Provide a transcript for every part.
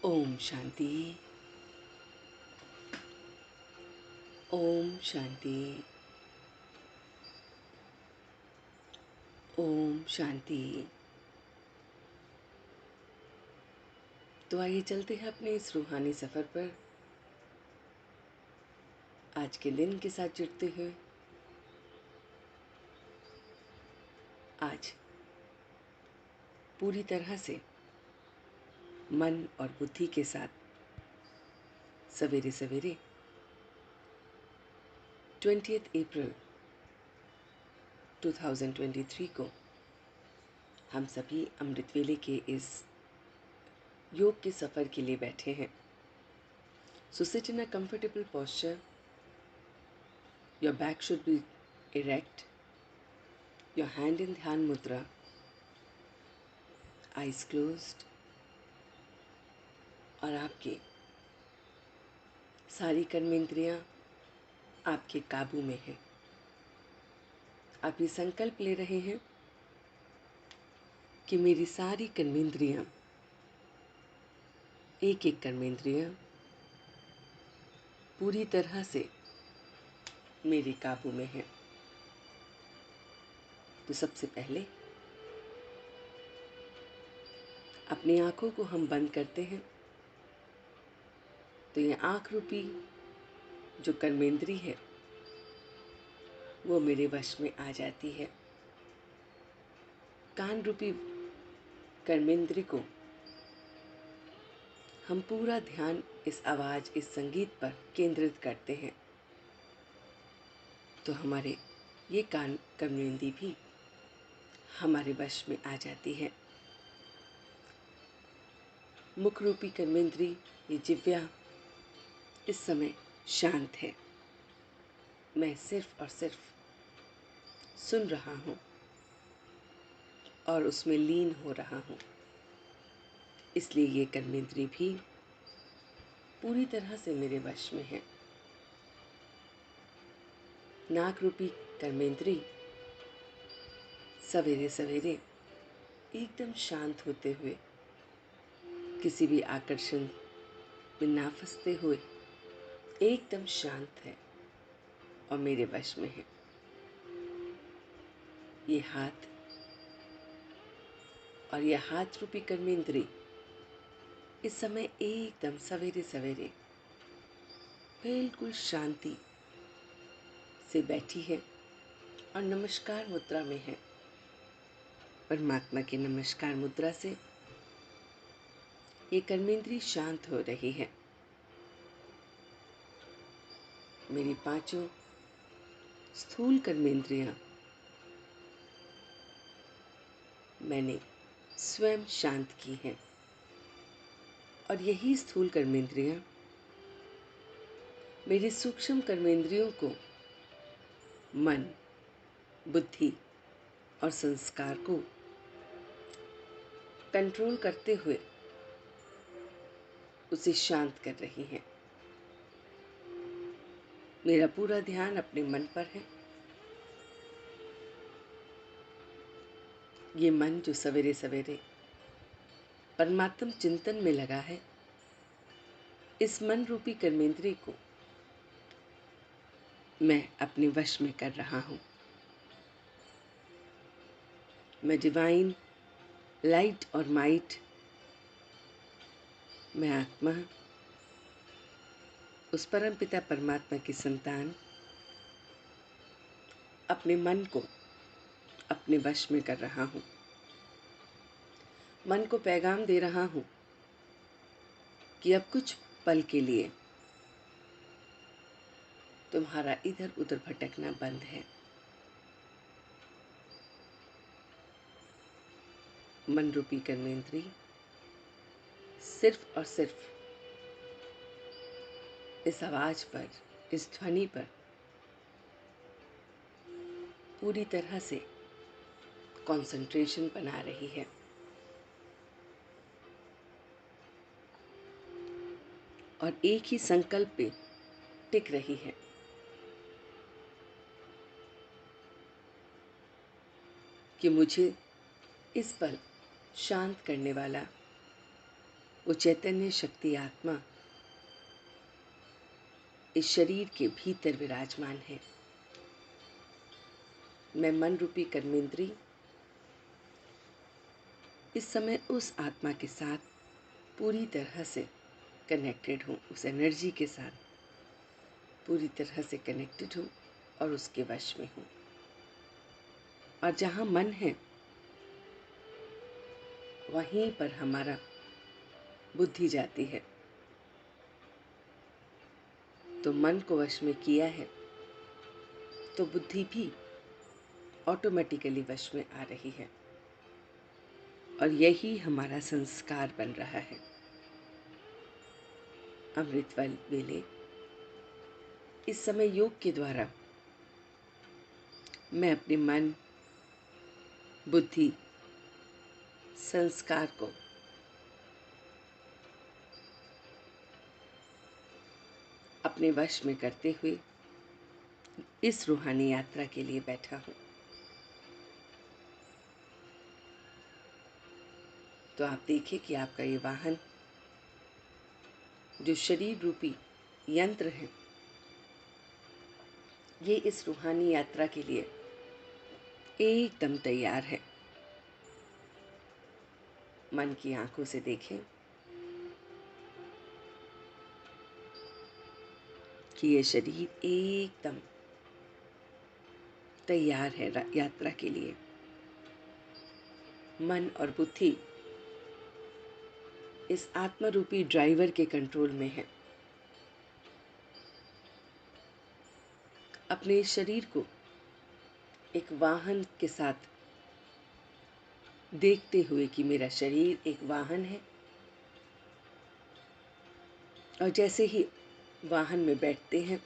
ओम शांति। ओम शांति। ओम शांति। तो आइए चलते हैं अपने इस रूहानी सफ़र पर, आज के दिन के साथ जुड़ते हुए। आज पूरी तरह से मन और बुद्धि के साथ सवेरे सवेरे 20 अप्रैल 2023 को हम सभी अमृत वेले के इस योग के सफ़र के लिए बैठे हैं। So sit in a comfortable posture. Your back should be erect. Your hand in Dhyan Mudra. Eyes closed. और आपकी सारी कर्मेंद्रियां आपके काबू में हैं। आप ये संकल्प ले रहे हैं कि मेरी सारी कर्मेंद्रियां, एक एक कर्मेंद्रियां पूरी तरह से मेरे काबू में है। तो सबसे पहले अपनी आंखों को हम बंद करते हैं। तो ये आंख रूपी जो कर्मेंद्री है वो मेरे वश में आ जाती है। कान रूपी कर्मेंद्री को हम पूरा ध्यान इस आवाज, इस संगीत पर केंद्रित करते हैं तो हमारे ये कान कर्मेंद्री भी हमारे वश में आ जाती है। मुख रूपी कर्मेंद्री, ये जिह्वा इस समय शांत है। मैं सिर्फ और सिर्फ सुन रहा हूँ और उसमें लीन हो रहा हूँ, इसलिए ये कर्मेंद्री भी पूरी तरह से मेरे वश में है। नाक रूपी कर्मेंद्री सवेरे सवेरे एकदम शांत होते हुए, किसी भी आकर्षण में ना फंसते हुए एकदम शांत है और मेरे वश में है। ये हाथ और ये हाथ रूपी कर्मेंद्री इस समय एकदम सवेरे सवेरे बिल्कुल शांति से बैठी है और नमस्कार मुद्रा में है। परमात्मा की नमस्कार मुद्रा से ये कर्मेंद्री शांत हो रही है। मेरी पांचों स्थूल कर्मेंद्रियां मैंने स्वयं शांत की हैं और यही स्थूल कर्मेंद्रियां मेरी सूक्ष्म कर्मेंद्रियों को, मन, बुद्धि और संस्कार को कंट्रोल करते हुए उसे शांत कर रही हैं। मेरा पूरा ध्यान अपने मन पर है। ये मन जो सवेरे सवेरे परमात्म चिंतन में लगा है, इस मन रूपी कर्मेंद्री को मैं अपने वश में कर रहा हूँ। मैं डिवाइन लाइट और माइट, मैं आत्मा, उस परम पिता परमात्मा की संतान अपने मन को अपने वश में कर रहा हूँ। मन को पैगाम दे रहा हूँ कि अब कुछ पल के लिए तुम्हारा इधर उधर भटकना बंद है। मन रूपी कर्मेंद्री सिर्फ और सिर्फ इस आवाज पर, इस ध्वनि पर पूरी तरह से कंसंट्रेशन बना रही है। और एक ही संकल्प पे टिक रही है कि मुझे इस पल शांत करने वाला वो चैतन्य शक्ति आत्मा इस शरीर के भीतर विराजमान है। मैं मन रूपी कर्मेंद्री इस समय उस आत्मा के साथ पूरी तरह से कनेक्टेड हूँ, उस एनर्जी के साथ पूरी तरह से कनेक्टेड हूँ और उसके वश में हूँ। और जहाँ मन है वहीं पर हमारा बुद्धि जाती है। तो मन को वश में किया है तो बुद्धि भी ऑटोमेटिकली वश में आ रही है और यही हमारा संस्कार बन रहा है। अमृत वेले इस समय योग के द्वारा मैं अपने मन, बुद्धि, संस्कार को अपने वश में करते हुए इस रूहानी यात्रा के लिए बैठा हूँ। तो आप देखिए कि आपका ये वाहन जो शरीर रूपी यंत्र है, ये इस रूहानी यात्रा के लिए एकदम तैयार है। मन की आंखों से देखें कि ये शरीर एकदम तैयार है यात्रा के लिए। मन और बुद्धि इस आत्मा रूपी ड्राइवर के कंट्रोल में है। अपने शरीर को एक वाहन के साथ देखते हुए कि मेरा शरीर एक वाहन है और जैसे ही वाहन में बैठते हैं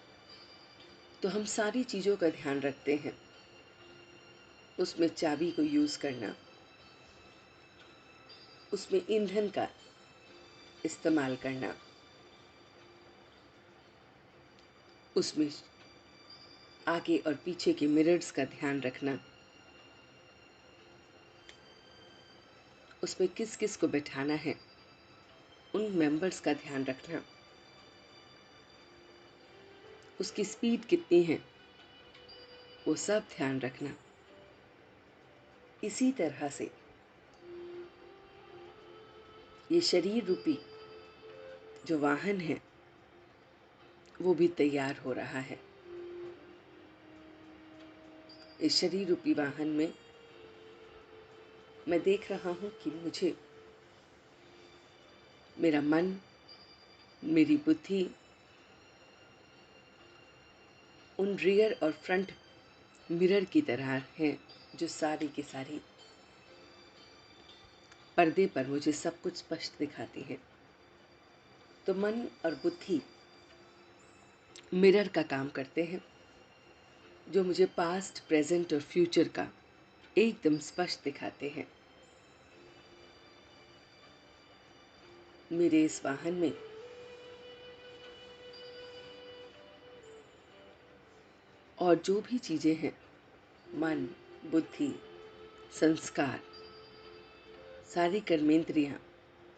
तो हम सारी चीज़ों का ध्यान रखते हैं। उसमें चाबी को यूज़ करना, उसमें ईंधन का इस्तेमाल करना, उसमें आगे और पीछे के मिरर्स का ध्यान रखना, उसमें किस किस को बैठाना है उन मेंबर्स का ध्यान रखना, उसकी स्पीड कितनी है वो सब ध्यान रखना। इसी तरह से ये शरीर रूपी जो वाहन है वो भी तैयार हो रहा है। इस शरीर रूपी वाहन में मैं देख रहा हूं कि मुझे मेरा मन, मेरी बुद्धि उन रियर और फ्रंट मिरर की तरह है जो सारी की सारी पर्दे पर मुझे सब कुछ स्पष्ट दिखाती है। तो मन और बुद्धि मिरर का काम करते हैं जो मुझे पास्ट, प्रेजेंट और फ्यूचर का एकदम स्पष्ट दिखाते हैं। मेरे इस वाहन में और जो भी चीजें हैं, मन, बुद्धि, संस्कार, सारी कर्मेंद्रियां,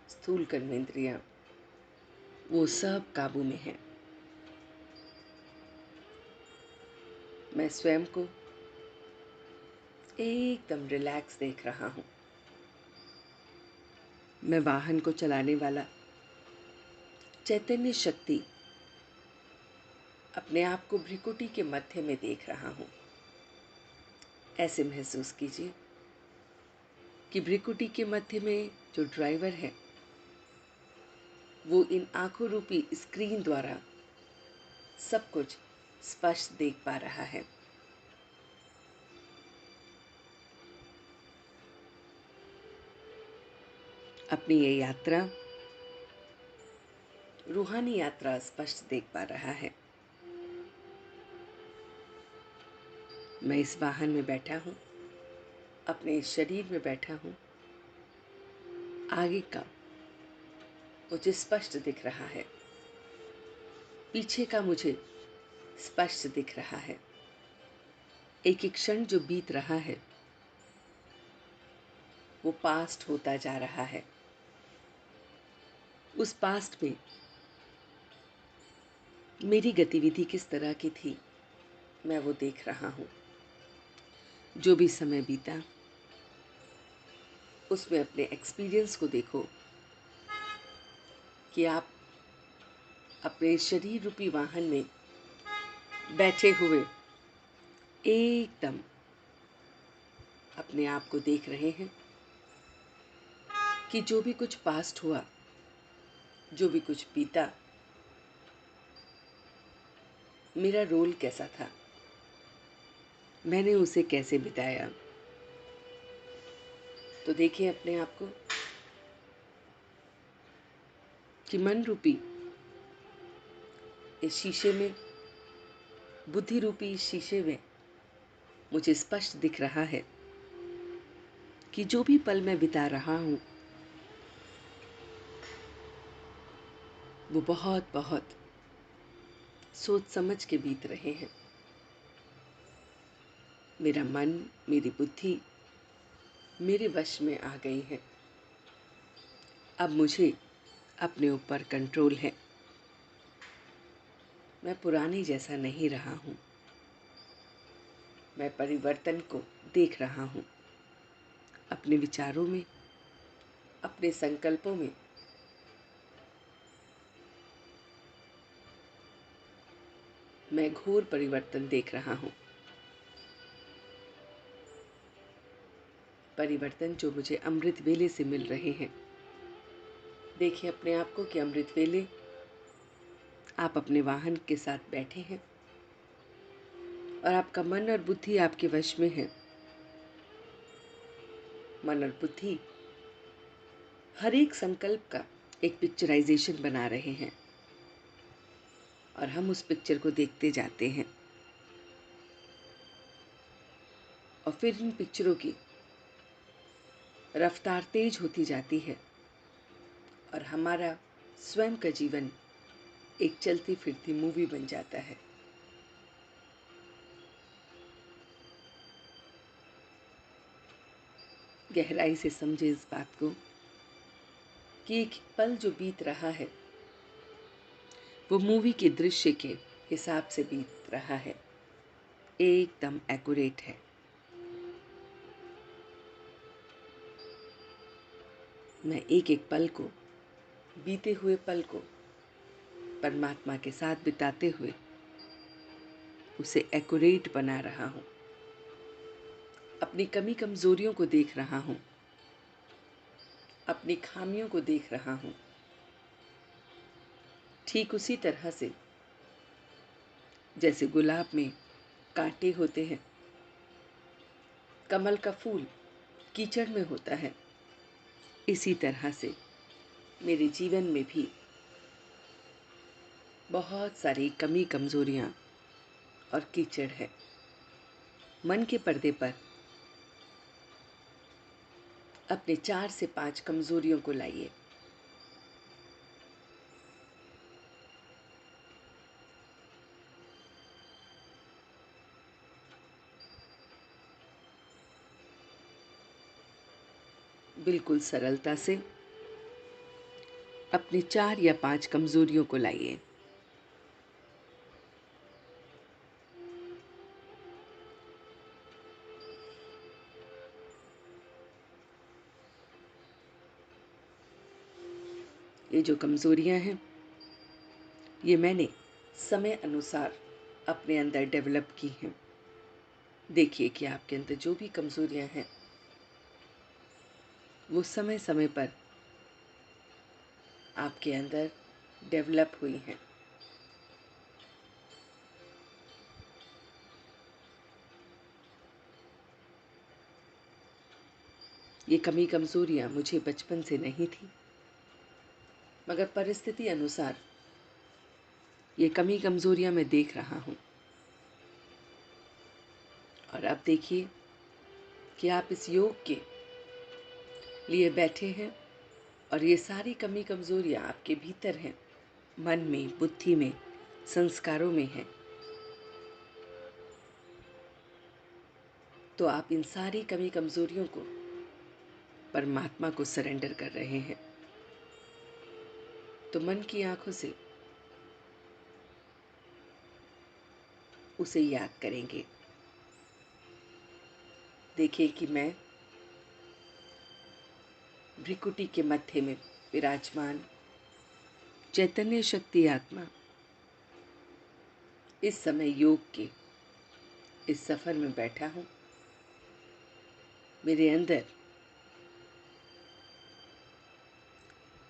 स्थूल कर्मेंद्रियां, वो सब काबू में है। मैं स्वयं को एकदम रिलैक्स देख रहा हूं। मैं वाहन को चलाने वाला चैतन्य शक्ति अपने आप को भ्रिकुटी के मध्य में देख रहा हूं। ऐसे महसूस कीजिए कि भ्रिकुटी के मध्य में जो ड्राइवर है वो इन आंखों रूपी स्क्रीन द्वारा सब कुछ स्पष्ट देख पा रहा है। अपनी ये यात्रा, रूहानी यात्रा स्पष्ट देख पा रहा है। मैं इस वाहन में बैठा हूं, अपने इस शरीर में बैठा हूं। आगे का मुझे स्पष्ट दिख रहा है, पीछे का मुझे स्पष्ट दिख रहा है। एक एक क्षण जो बीत रहा है वो पास्ट होता जा रहा है। उस पास्ट में मेरी गतिविधि किस तरह की थी, मैं वो देख रहा हूँ। जो भी समय बीता उसमें अपने एक्सपीरियंस को देखो कि आप अपने शरीर रूपी वाहन में बैठे हुए एकदम अपने आप को देख रहे हैं कि जो भी कुछ पास्ट हुआ, जो भी कुछ बीता, मेरा रोल कैसा था, मैंने उसे कैसे बिताया। तो देखिए अपने आप को कि मन रूपी इस शीशे में, बुद्धि रूपी इस शीशे में मुझे स्पष्ट दिख रहा है कि जो भी पल मैं बिता रहा हूँ वो बहुत बहुत सोच समझ के बीत रहे हैं। मेरा मन, मेरी बुद्धि मेरे वश में आ गई है। अब मुझे अपने ऊपर कंट्रोल है। मैं पुराने जैसा नहीं रहा हूँ। मैं परिवर्तन को देख रहा हूँ। अपने विचारों में, अपने संकल्पों में मैं घोर परिवर्तन देख रहा हूँ। परिवर्तन जो मुझे अमृत वेले से मिल रहे हैं। देखिए अपने आप को कि अमृत वेले आप अपने वाहन के साथ बैठे हैं और आपका मन और बुद्धि आपके वश में है। मन और बुद्धि हर एक संकल्प का एक पिक्चराइजेशन बना रहे हैं और हम उस पिक्चर को देखते जाते हैं और फिर इन पिक्चरों की रफ्तार तेज होती जाती है और हमारा स्वयं का जीवन एक चलती फिरती मूवी बन जाता है। गहराई से समझे इस बात को कि एक पल जो बीत रहा है वो मूवी के दृश्य के हिसाब से बीत रहा है, एकदम एक्यूरेट है। मैं एक एक पल को, बीते हुए पल को परमात्मा के साथ बिताते हुए उसे एक्यूरेट बना रहा हूँ। अपनी कमी कमजोरियों को देख रहा हूँ, अपनी खामियों को देख रहा हूँ। ठीक उसी तरह से जैसे गुलाब में कांटे होते हैं, कमल का फूल कीचड़ में होता है, इसी तरह से मेरे जीवन में भी बहुत सारी कमी कमजोरियां और कीचड़ है। मन के पर्दे पर अपने 4 से 5 कमजोरियों को लाइए। बिल्कुल सरलता से अपनी 4 या 5 कमजोरियों को लाइए। ये जो कमजोरियां हैं ये मैंने समय अनुसार अपने अंदर डेवलप की हैं। देखिए कि आपके अंदर जो भी कमजोरियां हैं वो समय समय पर आपके अंदर डेवलप हुई हैं। ये कमी कमजोरियां मुझे बचपन से नहीं थी, मगर परिस्थिति अनुसार ये कमी कमजोरियां मैं देख रहा हूँ। और अब देखिए कि आप इस योग के लिए बैठे हैं और ये सारी कमी कमजोरियां आपके भीतर हैं, मन में, बुद्धि में, संस्कारों में है। तो आप इन सारी कमी कमजोरियों को परमात्मा को सरेंडर कर रहे हैं। तो मन की आंखों से उसे याद करेंगे। देखिए कि मैं भ्रिकुटी के मध्य में विराजमान चैतन्य शक्ति आत्मा इस समय योग के इस सफर में बैठा हूं। मेरे अंदर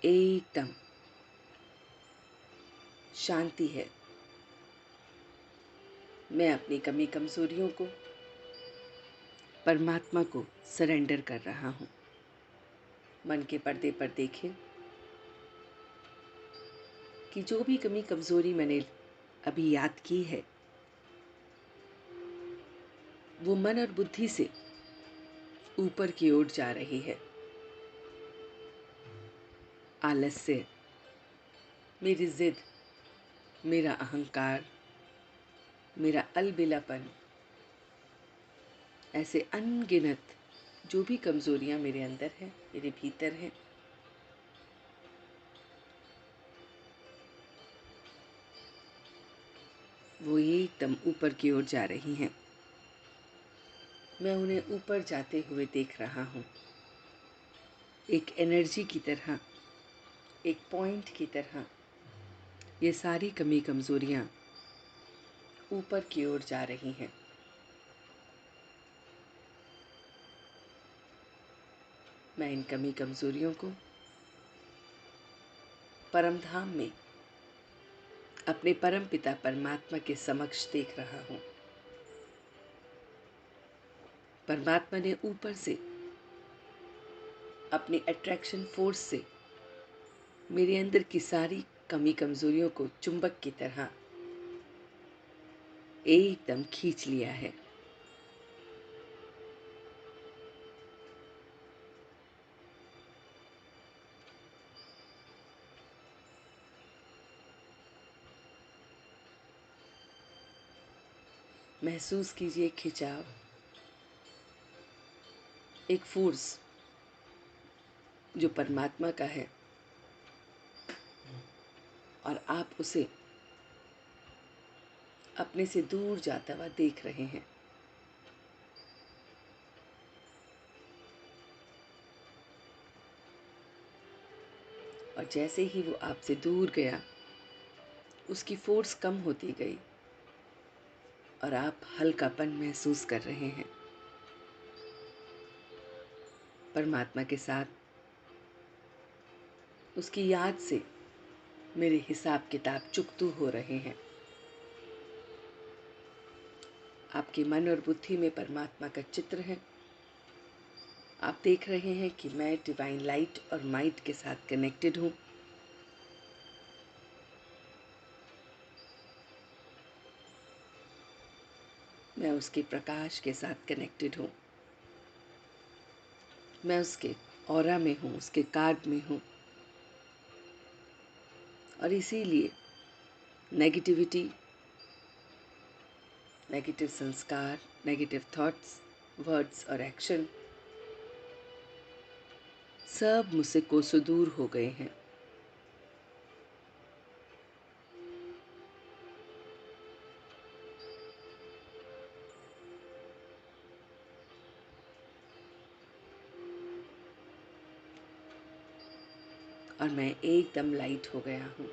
एकदम शांति है। मैं अपनी कमी कमजोरियों को परमात्मा को सरेंडर कर रहा हूं। मन के पर्दे पर देखें कि जो भी कमी कमजोरी मैंने अभी याद की है वो मन और बुद्धि से ऊपर की ओर जा रही है। आलस्य, मेरी जिद, मेरा अहंकार, मेरा अलबिलापन, ऐसे अनगिनत जो भी कमजोरियां मेरे अंदर हैं, मेरे भीतर हैं, वो एकदम ऊपर की ओर जा रही हैं। मैं उन्हें ऊपर जाते हुए देख रहा हूँ। एक एनर्जी की तरह, एक पॉइंट की तरह ये सारी कमी कमजोरियां ऊपर की ओर जा रही हैं। मैं इन कमी कमजोरियों को परम धाम में अपने परम पिता परमात्मा के समक्ष देख रहा हूँ। परमात्मा ने ऊपर से अपनी अट्रैक्शन फोर्स से मेरे अंदर की सारी कमी कमजोरियों को चुंबक की तरह एकदम खींच लिया है। महसूस कीजिए खिंचाव, एक फोर्स जो परमात्मा का है और आप उसे अपने से दूर जाता हुआ देख रहे हैं। और जैसे ही वो आपसे दूर गया उसकी फोर्स कम होती गई और आप हल्कापन महसूस कर रहे हैं। परमात्मा के साथ उसकी याद से मेरे हिसाब किताब चुकतू हो रहे हैं। आपके मन और बुद्धि में परमात्मा का चित्र है। आप देख रहे हैं कि मैं डिवाइन लाइट और माइट के साथ कनेक्टेड हूँ। मैं उसके प्रकाश के साथ कनेक्टेड हूँ। मैं उसके ऑरा में हूँ, उसके कार्ड में हूँ। और इसीलिए नेगेटिविटी, नेगेटिव संस्कार, नेगेटिव थॉट्स, वर्ड्स और एक्शन सब मुझसे कोसों दूर हो गए हैं। और मैं एकदम लाइट हो गया हूँ।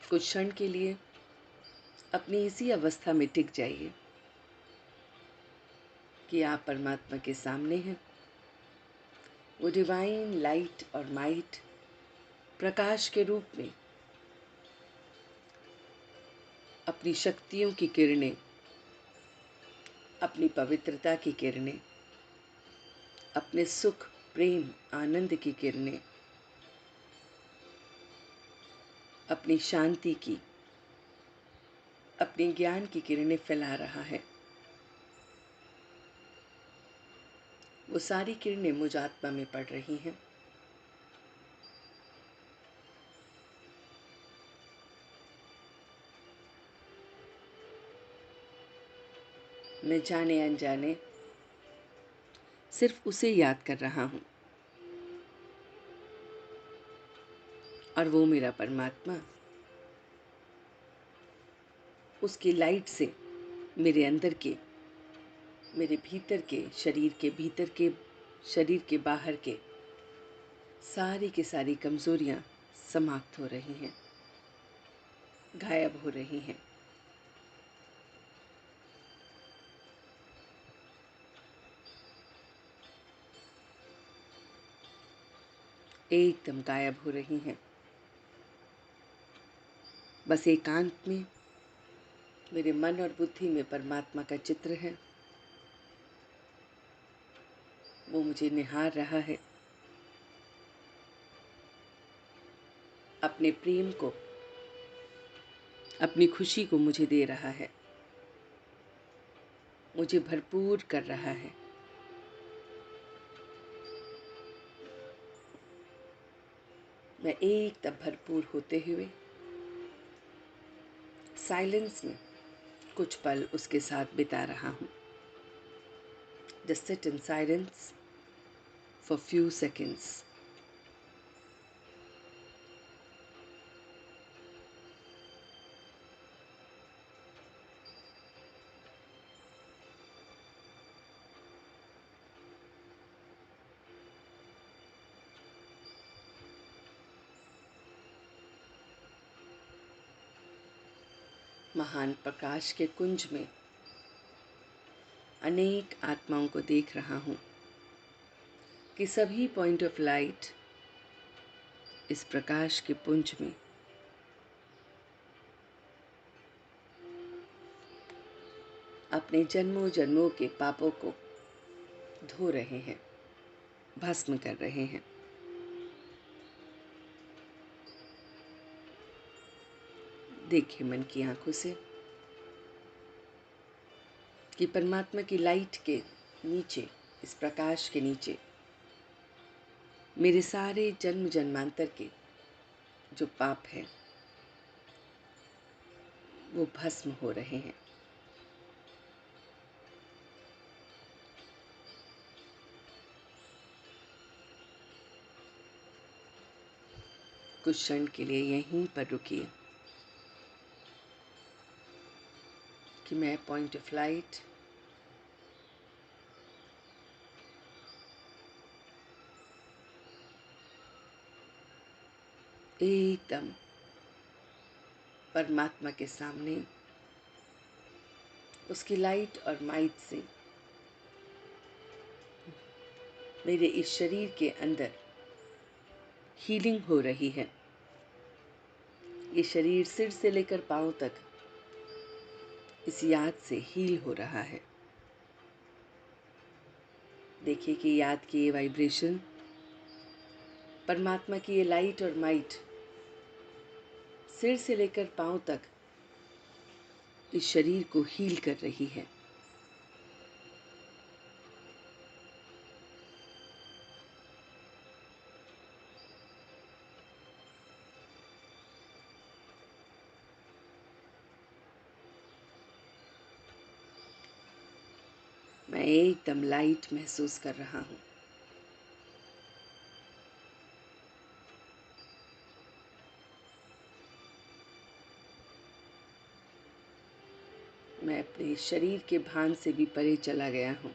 कुछ क्षण के लिए अपनी इसी अवस्था में टिक जाइए कि आप परमात्मा के सामने हैं। वो डिवाइन लाइट और माइट प्रकाश के रूप में अपनी शक्तियों की किरणें, अपनी पवित्रता की किरणें, अपने सुख, प्रेम, आनंद की किरणें, अपनी शांति की, अपने ज्ञान की किरणें फैला रहा है। वो सारी किरणें मुझ आत्मा में पड़ रही हैं। मैं जाने अनजाने सिर्फ उसे याद कर रहा हूँ। और वो मेरा परमात्मा उसकी लाइट से मेरे अंदर के, मेरे भीतर के, शरीर के भीतर के, शरीर के बाहर के सारी की सारी कमजोरियां समाप्त हो रही हैं, गायब हो रही हैं। एकदम गायब हो रही हैं। बस एकांत में मेरे मन और बुद्धि में परमात्मा का चित्र है, वो मुझे निहार रहा है, अपने प्रेम को, अपनी खुशी को मुझे दे रहा है, मुझे भरपूर कर रहा है। मैं एकदम भरपूर होते हुए साइलेंस में कुछ पल उसके साथ बिता रहा हूँ। Just sit in silence for few seconds. महान प्रकाश के कुंज में अनेक आत्माओं को देख रहा हूँ कि सभी पॉइंट ऑफ लाइट इस प्रकाश के पुंज में अपने जन्मों जन्मों के पापों को धो रहे हैं, भस्म कर रहे हैं। देखिए मन की आंखों से कि परमात्मा की लाइट के नीचे, इस प्रकाश के नीचे मेरे सारे जन्म जन्मांतर के जो पाप हैं वो भस्म हो रहे हैं। कुछ क्षण के लिए यहीं पर रुकिए कि मैं पॉइंट ऑफ लाइट एकदम परमात्मा के सामने उसकी लाइट और माइट से मेरे इस शरीर के अंदर हीलिंग हो रही है। ये शरीर सिर से लेकर पांव तक इस याद से हील हो रहा है। देखिए कि याद की ये वाइब्रेशन, परमात्मा की ये लाइट और माइट सिर से लेकर पांव तक इस शरीर को हील कर रही है। मैं एकदम लाइट महसूस कर रहा हूँ। मैं अपने शरीर के भान से भी परे चला गया हूँ।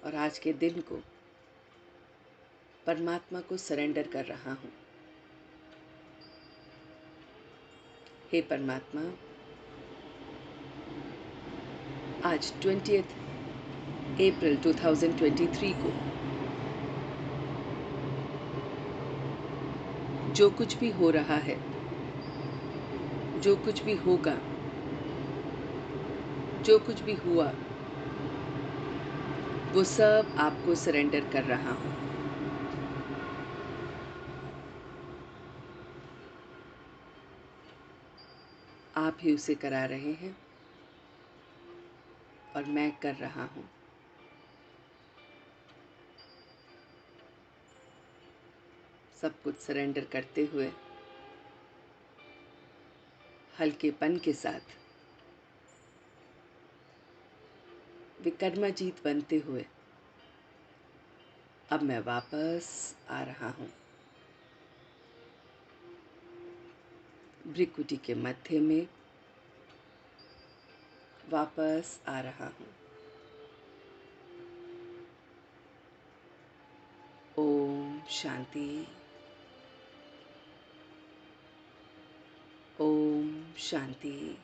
और आज के दिन को परमात्मा को सरेंडर कर रहा हूँ। हे परमात्मा, आज 20 अप्रैल 2023 को जो कुछ भी हो रहा है, जो कुछ भी होगा, जो कुछ भी हुआ, वो सब आपको सरेंडर कर रहा हूँ। आप ही उसे करा रहे हैं और मैं कर रहा हूँ। सब कुछ सरेंडर करते हुए हल्केपन के साथ विक्रमाजीत बनते हुए अब मैं वापस आ रहा हूँ। भ्रिकुटी के मध्य में वापस आ रहा हूँ। ओम शांति। ओम शांति।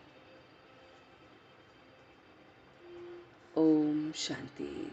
ओम शांति।